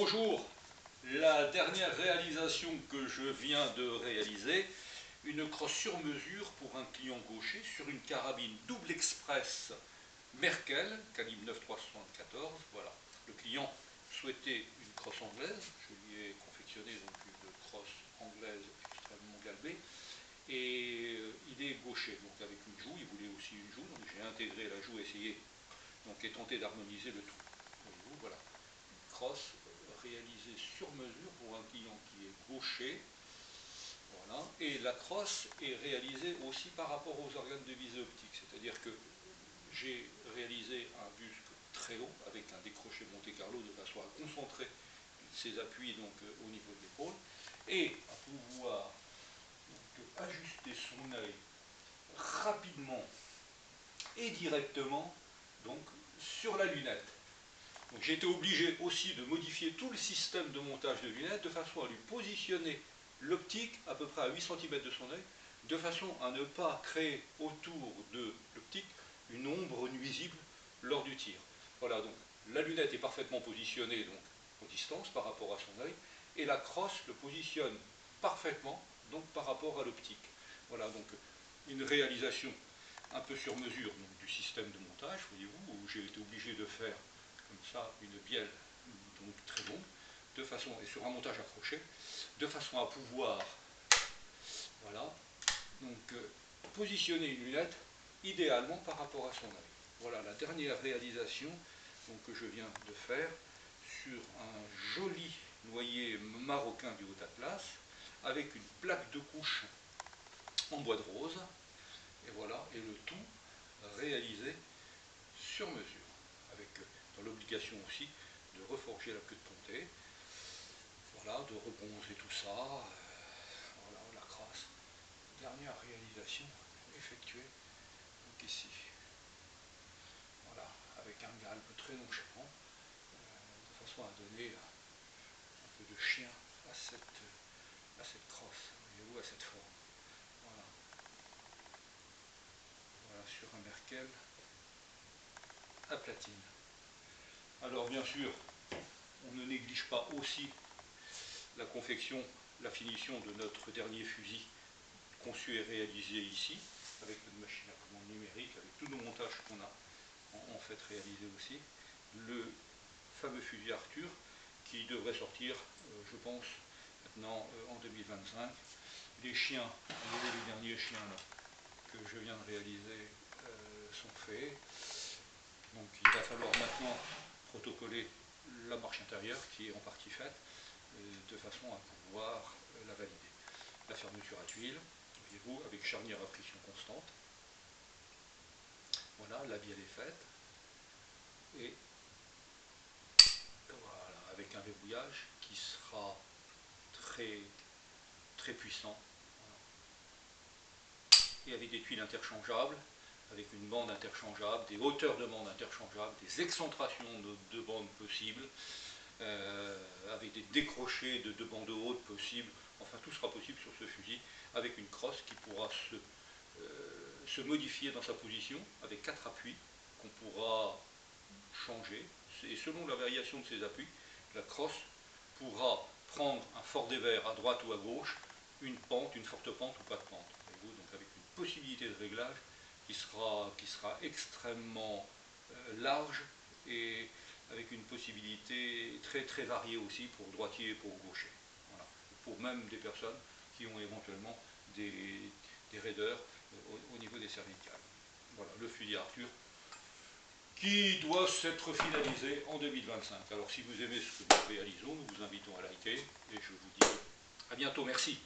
Bonjour, la dernière réalisation que je viens de réaliser, une crosse sur mesure pour un client gaucher sur une carabine double express Merkel, calibre 9.374. Voilà. Le client souhaitait une crosse anglaise, je lui ai confectionné donc une crosse anglaise extrêmement galbée, et il est gaucher, donc avec une joue, il voulait aussi une joue, donc j'ai intégré la joue, essayé, donc et tenté d'harmoniser le tout. Voyez-vous, voilà, une crosse réalisée sur mesure pour un client qui est gaucher. Voilà. Et la crosse est réalisée aussi par rapport aux organes de visée optique, c'est-à-dire que j'ai réalisé un busque très haut avec un décroché Monte Carlo de façon à concentrer ses appuis donc, au niveau de l'épaule et à pouvoir donc, ajuster son œil rapidement et directement donc, sur la lunette. Donc j'ai été obligé aussi de modifier tout le système de montage de lunettes de façon à lui positionner l'optique à peu près à 8 cm de son œil, de façon à ne pas créer autour de l'optique une ombre nuisible lors du tir. Voilà, donc la lunette est parfaitement positionnée donc, en distance par rapport à son œil, et la crosse le positionne parfaitement donc, par rapport à l'optique. Voilà, donc une réalisation un peu sur mesure donc, du système de montage, voyez-vous, où j'ai été obligé de faire comme ça une bielle donc très longue, de façon, et sur un montage accroché, de façon à pouvoir, voilà, donc positionner une lunette idéalement par rapport à son œil. Voilà la dernière réalisation donc, que je viens de faire sur un joli noyer marocain du Haut Atlas avec une plaque de couche en bois de rose, et voilà, et le tout réalisé sur mesure, avec dans l'obligation aussi de reforger la queue de pontet, voilà, de rebronzer tout ça, voilà, la crasse. Dernière réalisation effectuée donc ici. Voilà, avec un galbe très nonchalant, de façon à donner un peu de chien à cette crosse, voyez-vous, à cette forme. Voilà. Voilà, sur un Merkel à platine. Alors bien sûr, on ne néglige pas aussi la confection, la finition de notre dernier fusil conçu et réalisé ici, avec notre machine à commande numérique, avec tous nos montages qu'on a en fait réalisés aussi. Le fameux fusil Arthur, qui devrait sortir, je pense, maintenant en 2025. Les chiens, les derniers chiens là, que je viens de réaliser sont faits. Donc il va falloir maintenant protocoler la marche intérieure qui est en partie faite, de façon à pouvoir la valider. La fermeture à tuile, voyez-vous, avec charnière à pression constante. Voilà, la bielle est faite. Et voilà, avec un verrouillage qui sera très, très puissant. Voilà. Et avec des tuiles interchangeables, avec une bande interchangeable, des hauteurs de bande interchangeables, des excentrations de bandes possibles, avec des décrochés de bandes hautes possibles. Enfin, tout sera possible sur ce fusil, avec une crosse qui pourra se modifier dans sa position, avec 4 appuis qu'on pourra changer. Et selon la variation de ces appuis, la crosse pourra prendre un fort dévers à droite ou à gauche, une pente, une forte pente ou pas de pente. Donc avec une possibilité de réglage qui sera extrêmement large et avec une possibilité très très variée aussi pour droitier et pour gaucher. Voilà. Pour même des personnes qui ont éventuellement des raideurs au niveau des cervicales. Voilà, le fusil Arthur qui doit s'être finalisé en 2025. Alors si vous aimez ce que nous réalisons, nous vous invitons à liker et je vous dis à bientôt. Merci.